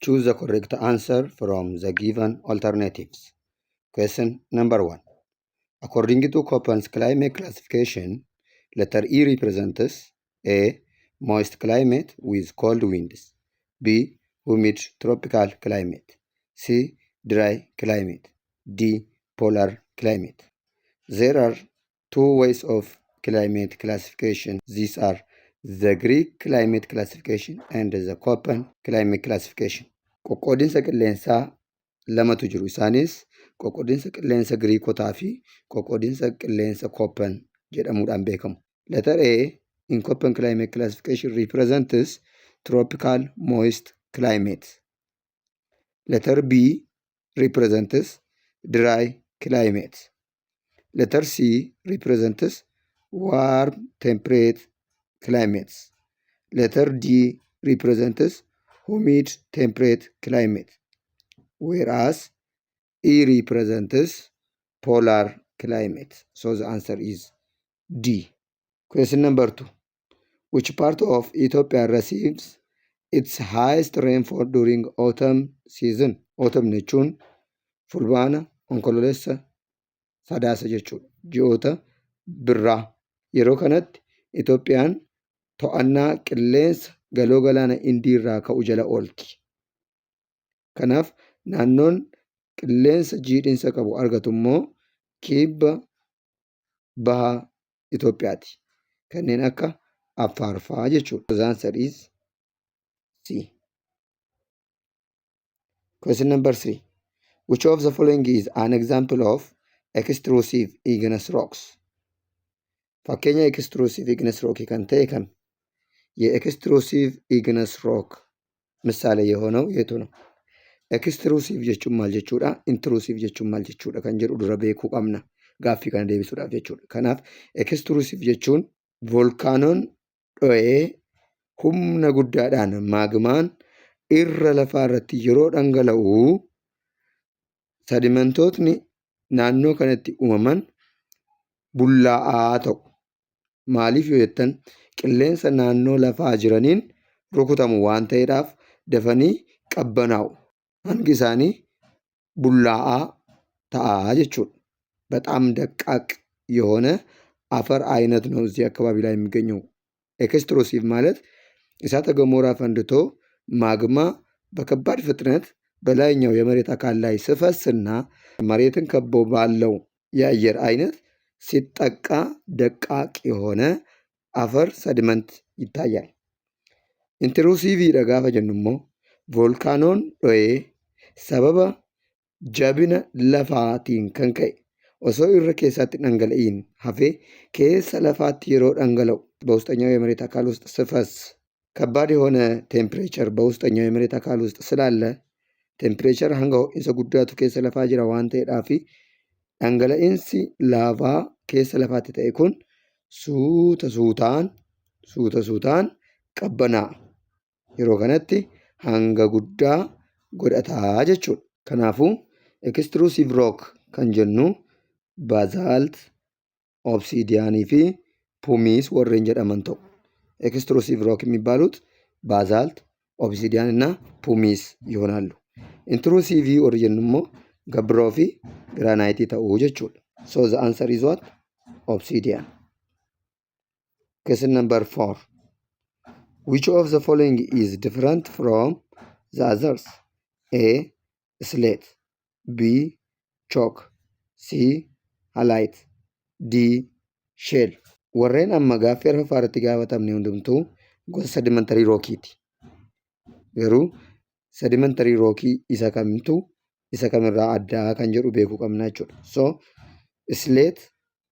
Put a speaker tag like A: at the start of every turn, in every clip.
A: Choose the correct answer from the given alternatives. Question number 1. According to Köppen's climate classification, letter E represents A. Moist climate with cold winds. B. Humid tropical climate. C. Dry climate. D. Polar climate. There are two ways of climate classification. These are the Greek climate classification and the Köppen climate classification. Qoqqoodinsa qilleensaa lamatu jiru. Isaanis qoqqoodinsa qilleensa Giriikotaa fi qoqqoodinsa qilleensa Köppen jedhamuudhaan beekamu. Letter A in Köppen climate classification represents tropical moist climate. Letter B represents dry climate. Letter C represents warm temperate climates. Letter D represents humid temperate climate, whereas E represents polar climate. So the answer is D. Question number 2. Which part of Ethiopia receives its highest rainfall during autumn season? Autumn jechuun fulbaana, onkololeessa, sadaasa jechuudha. Ji'oota birraa. Yeroo kanatti Itoophiyaan to'annaa qilleensa galoo galaana Hindii irraa ka'u jala oolti. Kanaaf naannoon qilleensa jiidhinsa qabu argatu immoo kibba baha Itoophiyaati. Kanneen akka Affaar fa'aa jechuudha. The answer is C. Question number 3. Which of the following is an example of extrusive igneous rocks? Fakkeenya extrusive igneous rock kan ta'e kam? የኤክስትሩሲቭ ኢግነስ ሮክ ምሳሌ የሆነው የቱ ነው? ኤክስትሩሲቭ jechuun maal jechuudha? ኢንትሩሲቭ jechuun maal jechuudha? kan jedhu dura beekuu qabna gaaffii kana deebisuudhaaf jechuudha. Kanaaf ኤክስትሩሲቭ jechuun volkaanoon dho'ee humna guddaadhaan maagmaan irra lafaa irratti yeroo dhangala'u sedimentootni naannoo kanatti uumaman bullaa'aa ta'u. Maaliif yoo jettan qilleensa naannoo lafaa jiraniin rukutamu waan ta'eedhaaf dafanii qabbanaa'u. Hangi isaanii bullaa'aa ta'a jechuudha. በጣም ደቃቅ የሆነ አፈር አይነት ነው እዚህ አካባቢ ላይ የሚገኘው። ኤክስትሩሲቭ ማለት እሳተ ገሞራ ፈንድቶ ማግማ በከባድ ፍጥነት በላይኛው የመሬት አካል ላይ ሲፈስና መሬትን ከቦ ባለው የአየር አይነት ሲጠቃ ደቃቅ የሆነ አፈር ሰዲመንት ይታያል። ኢንትሩሲቭ ገaafa jennu immoo volkaanoon dho'ee sababa jabina lafaatiin kan ka'e osoo irra keessaatti dhangala'iin hafee keessa lafaatti yeroo dhangala'u በውስጠኛው የመሬት አካል ውስጥ ሲፈስ ከባድ የሆነ ቴምፕሬቸር በውስጠኛው የመሬት አካል ውስጥ ስላለ ቴምፕሬቸር hanga ho'insa guddaatu keessa lafaa jira waan ta'eedhaaf dhangala'iinsi laafaa keessa lafaatti ta'e kun suuta suutaan qabbanaa'a. Yeroo kanatti hanga guddaa godhataa jechuudha. Kanaafuu extrusive rock kan jennu baazalt, obsidiyaanii fi pumiis warreen jedhaman ta'u. Extrusive rock የሚባሉት ባዛልት፣ ኦብሲዲያን እና ፑሚስ ይሆናሉ። ኢንትሩሲቭ ወር jennu immoo gabbiroo fi giraanaayitii ta'uu jechuudha. So the answer is what? Obsidian. Question number 4. Which of the following is different from the others? A. Slate. B. Chalk. C. Halite. D. Shale. Warreen amma gaaffii arfaffaa irratti gaafatamne hundumtuu gosa sedimentary rookiiti. Garuu sedimentary rookii isa kamtu isa kamirraa addaa kan jedhu beekuu qabna jechuudha. So slate,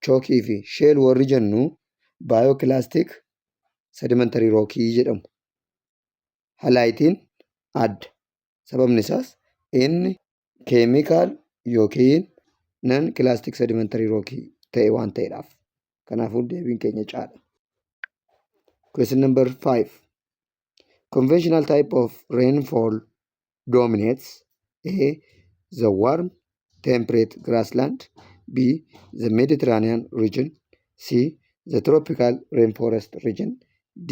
A: chalkii fi shale warri jennu bioclastic sedimentary rookii jedhamu. Halayitiin adda. Sababni isaas inni chemical yookiin non clastic sedimentary rookii ta'e waan ta'eedhaaf. Kanaafuu deebiin keenya caala. Question number 5. Conventional type of rainfall dominates A. The warm temperate grassland. B. The Mediterranean region. C. The tropical rainforest region. D.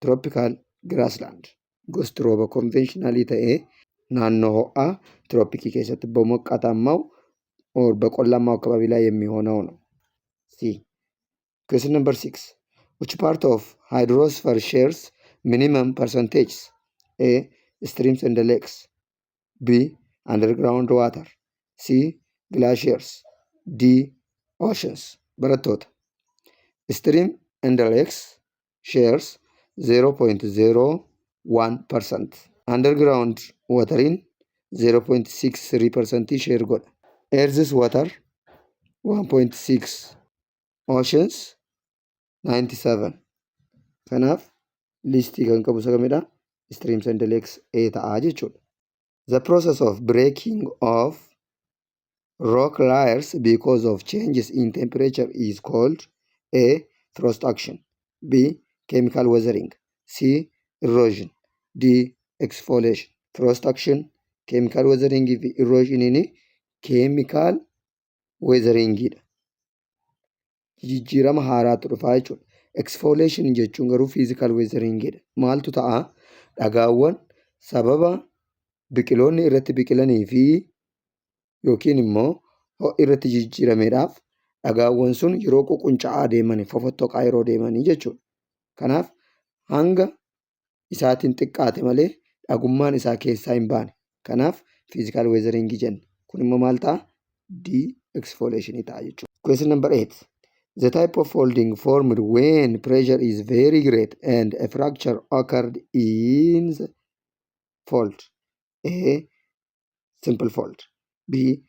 A: Tropical grassland. Gosti rooba conventionally ta'ee ናኖ ሆአ ትሮፒክ keessatti በሞቃታማው or በቆላማው አካባቢ ላይ የሚሆነው ነው። ሲ question number 6 which part of hydrosphere shares minimum percentages? A streams and lakes, B underground water, C glaciers, D oceans. barattoota stream and lakes shares 0.01%, underground watering 0.63% share godha. Earth's water 1.6, oceans 97. kanaaf listii kan qabu isa kamidha? Streams and lakes A ta'a jechuudha. The process of breaking of rock layers because of changes in temperature is called A frost action, B chemical weathering, C erosion, D exfoliation. Frost action, chemical weathering fi erosion ini chemical weathering dha. Jijjiirama haaraatu dhufaa jechuudha. Exfoliation jechuun garuu physical weathering dha. Maaltu ta'a? Dhagaawwan sababa biqiloonni irratti biqilanii fi yookiin immoo ho'i irratti jijjiirameedhaaf dhagaawwan sun yeroo ququnca'aa deemanii fofottoqaa yeroo deemanii jechuudha. Kanaaf hanga isaatiin xiqqaate malee dhagummaan isaa keessaa hin baane. Kanaaf physical weathering jenna. Kun immoo maal ta'a? D exfoliation ta'a jechuudha. Question number 8. The type of folding formed when pressure is very great and a fracture occurred in the fold. A simple fold, B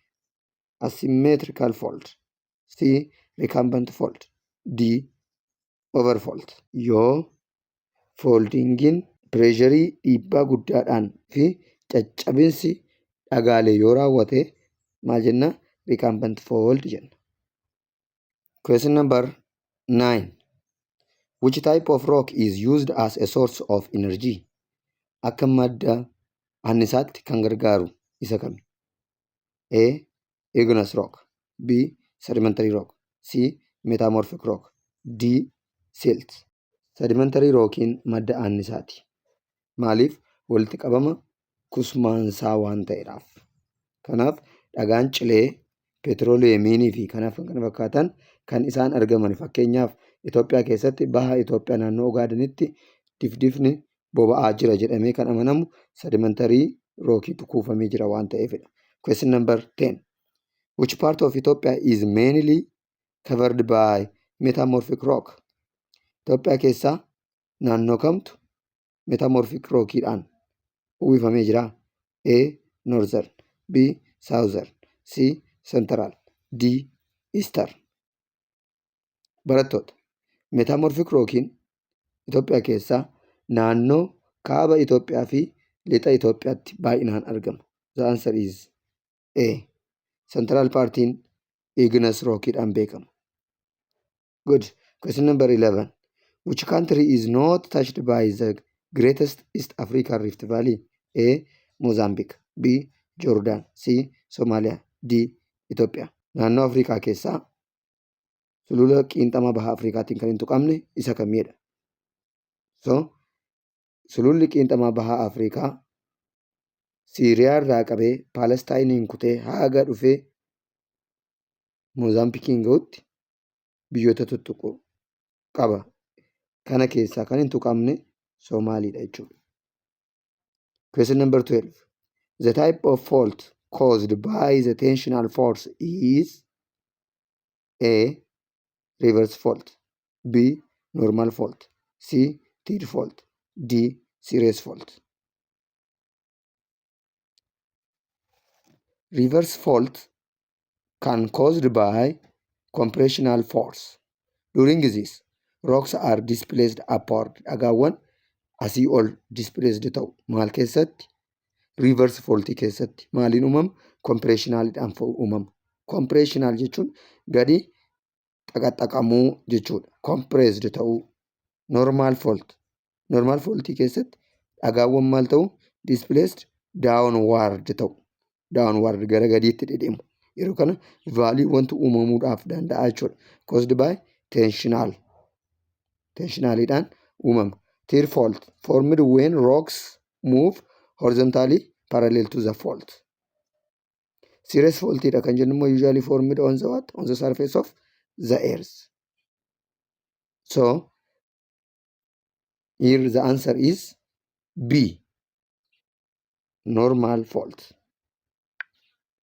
A: asymmetrical fold, C recumbent fold, D overfold. Yoo foldingin pireesharii dhiibbaa guddaadhaan fi caccabinsi dhagaalee yoo raawwate maal jenna? Recumbent fold jenna. Question number 9. Which type of rock is used as a source of energy? Akka madda annisaatti kan gargaaru isa kami? A igneous rock, B sedimentary rock, C metamorphic rock, D silt. Sedimentary rockiin madda annisaati. Maaliif? Walitti qabama kusmaansaa waan ta'eedhaaf. Kanaaf dhagaan cilee, petrooleemiinii fi kanaaf kan kana fakkaatan kan isaan argaman. Fakkeenyaaf Itoophiyaa keessatti baha Itoophiyaa naannoo Ogaadenitti difdifni boba'aa jira jedhamee kan amanamu sedimentary rockiitu kuufamee jira waan ta'eefidha. Question number 10. Which part of Ethiopia is mainly covered by metamorphic rock? Itoophiyaa keessaa naannoo kamtu metamorphic rockiidhaan uwwifamee jira? A northern, B southern, C central, D eastern. Barattoota metamorphic rockiin Itoophiyaa keessaa naannoo kaaba Itoophiyaa fi lixa Itoophiyaatti baay'inaan argama. The answer is A. Central partiin igneous rockiidhaan beekama. Good. Question number 11. Which country is not touched by the greatest East African Rift Valley? A. Mozambique, B. Jordan, C. Somalia, D. Ethiopia. Naannoo Afrikaa keessaa sulula qiinxama baha Afrikaatiin kan hin tuqamne isa kamiidha? So sululli qiinxama baha Afrikaa Siiriyaa irraa qabee Paalestaayiniin kutee haga dhufee Mozaambikiin gahutti biyyoota tuttuqu qaba. Kana keessaa kan hin tuqamne Somaaliidha jechuudha. Question number 12. The type of fault caused by the tensional force is A. reverse fault, B. normal fault, C. tear fault, D. series fault. Reverse fault can caused by compressional force. During this, rocks are displaced upward. Dhagaawwan asii ol displaced ta'u. Maal keessatti? Reverse fault keessatti. Maaliin uumama? Compressionalidhaan uumama. Compressional jechuun gadi xaxaqamuu jechuudha. Compressed ta'uu. Normal fault. Normal fault keessatti dhagaawwan maal ta'u? Displaced downward ta'u. Downward gara gadiitti dhidhimu. Yeroo kana value wanti uumamuudhaaf danda'a jechuudha. Caused by tensional. Tensionalidhaan uumama. Tear fault formed when rocks move horizontally parallel to the fault. Cirrus fault kan jennu usually formed on the what? On the surface of the earth. So here the answer is B, normal fault.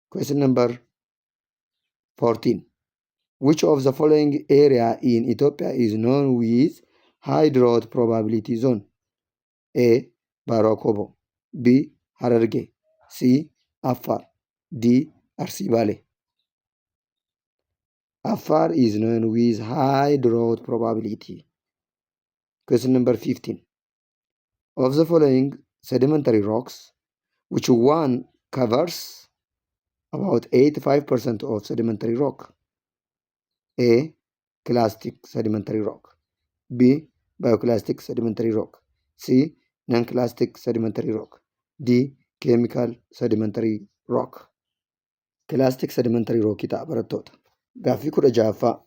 A: Question number 14. Which of the following area in Ethiopia is known with high drought probability zone? A. Barakobo, B. Hararge, C. Afar, D. Arsibale. Afar is known with high drought probability. Question number 15. Of the following sedimentary rocks, which one covers about 85% of sedimentary rock? A. Clastic sedimentary rock, B. Bioclastic sedimentary rock, C. Non-clastic sedimentary rock, D. Chemical sedimentary rock. Clastic sedimentary rock ta'a barattoota. Gaaffii 16.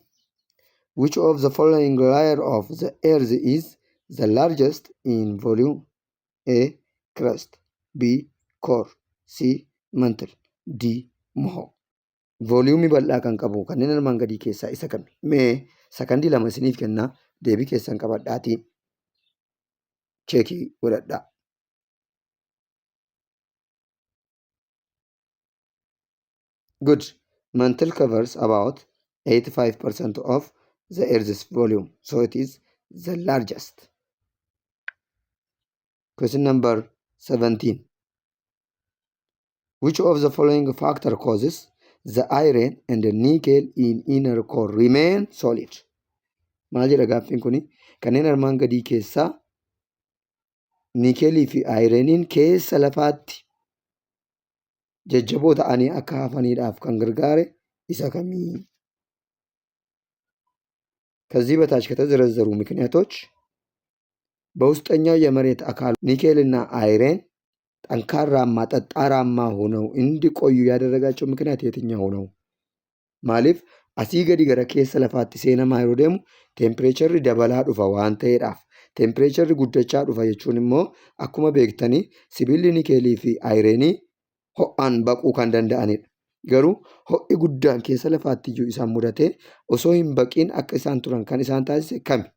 A: Which of the following layer of the earth is the largest in volume? A. Crust, B. Core, C. Mantle, D. Moho. Volume bal'aa kan qabu kanneen armaan gadii keessaa isa kami? Mee sakandii 2 isiniif kennaa, deebii keessan qabadhaatii cheekii godhadhaa. Good. Mantle covers about 85% of the earth's volume, so it is the largest. Question number 17. Which of the following factor causes the iron and the nickel in inner core remain solid? Maal jedha gaaffiin kuni? Kanneen armaan gadii keessaa nikelii fi ayireniin keessa lafaatti jajjaboo ta'anii akka hafaniidhaaf kan gargaare isa kamii? ከዚህ በታች ከተዘረዘሩ ምክንያቶች በውስጠኛው የመሬት አካል ኒኬልና አይረን ጠንካራማ ጠጣራማ ሆነው እንዲቆዩ ያደረጋቸው ምክንያት የትኛው ነው? ማለፍ asii gadi gara keessa lafaatti seenamaa yeroo deemu teempireecharri dabalaa dhufa waan ta'eedhaaf teempireecharri guddachaa dhufa jechuun immoo akkuma beektanii sibiilli nikeelii fi ayireenii ho'aan baquu kan danda'anidha. Garuu ho'i guddaan keessa lafaatti iyyuu isaan mudatee osoo hin baqiin akka isaan turan kan isaan taasise kami?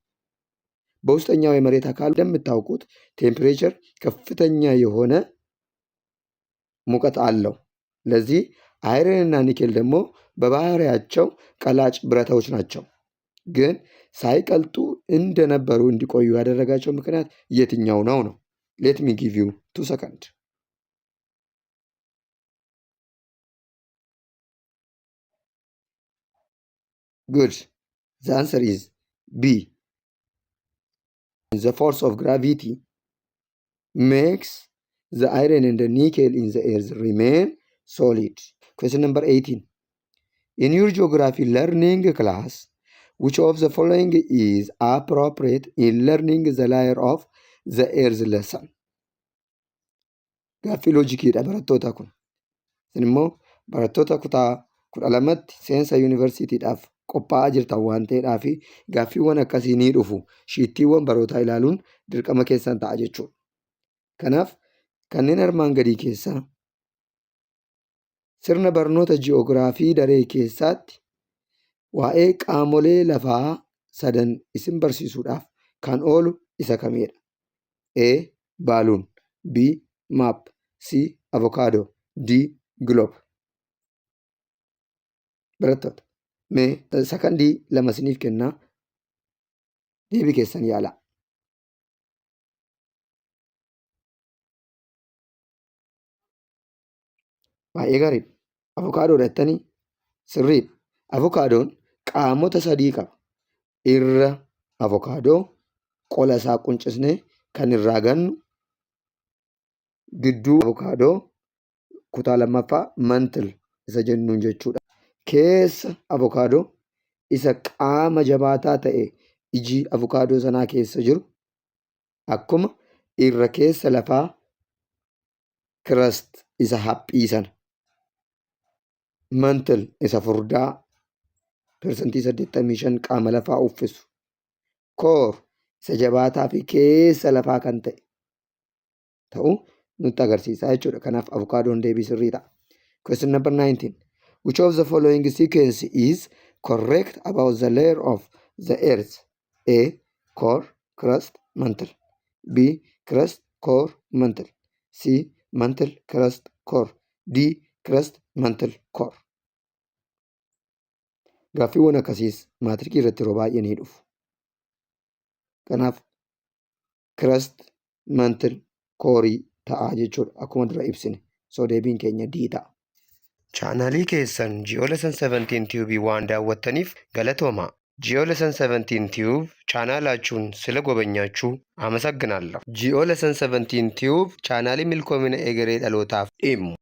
A: በውስጠኛው የመሬት አካል እንደምታውቁት ቴምፕሬቸር ከፍተኛ የሆነ ሙቀት አለው። ለዚህ አይረን እና ኒኬል ደግሞ በባህሪያቸው ቀላጭ ብረታዎች ናቸው። ግን ሳይቀልጡ እንደነበሩ እንዲቆዩ ያደረጋቸው ምክንያት የትኛው ነው? ሌት ሚ ጊቭ ዩ 2 seconds. Good. The answer is B. The force of gravity makes the iron and the nickel in the earth remain solid. Question number 18. In your geography learning class, which of the following is appropriate in learning the layer of the earth lesson? Gaaffii loojikiidha barattoota kun. Isin immoo barattoota kutaa 12tti seensa yuunivarsiitiidhaaf qophaa'aa jirtan waan ta'eedhaaf gaaffiiwwan akkasii ni dhufu. Shiittiiwwan barootaa ilaaluun dirqama keessan ta'a jechuudha. Kanaaf kanneen armaan gadii keessaa sirna barnoota ji'oogiraafii daree keessaatti waa'ee qaamolee lafaa 3 isin barsiisuudhaaf kan oolu isa kamidha? A. Baaluun, B. Maap, C. Avokaadoo, D. Globe. Barattoota mee sakandii 2 isiniif kennaa, deebii keessan yaalaa. Baay'ee gaariidha. Avokaadoodha jettanii sirriidha. Avokaadoon qaamota 3 qaba. Irra avokaadoo qola isaa quncisnee kan irraa gannu, gidduu avokaadoo kutaa 2ffaa mantil isa jennuun jechuudha. Keessa avokaadoo isa qaama jabaataa ta'e iji avokaadoo sanaa keessa jiru akkuma irra keessa lafaa crust isa haphii sana. Mantle isa furdaa persentii 85 qaama lafaa uffisu. Core isa jabaataa fi keessa lafaa kan ta'e ta'u nutti agarsiisa jechuudha. Kanaaf avokaadoon deebii sirrii ta'a. Question number 19. Which of the following sequence is correct about the layer of the earth? A. Core, crust, mantle. B. Crust, core, mantle. C. Mantle, crust, core. D. Crust, mantle, core. Gaaffiiwwan akkasiis maatirikii irratti yeroo baay'ee ni dhufu. Kanaaf crust, mantle, core ta'a jechuudha. Akkuma dura ibsine. So deebiin keenya D ta'a. Chaanaalii keessan Geolesson 17 Tube waan daawwattaniif galatoomaa. Geolesson 17 Tube chaanaalaችሁን ስለጎበኛችሁ አመሰግናለሁ። Geolesson 17 Tube chaanaalii milkoomina egeree dhalootaaf dhimmu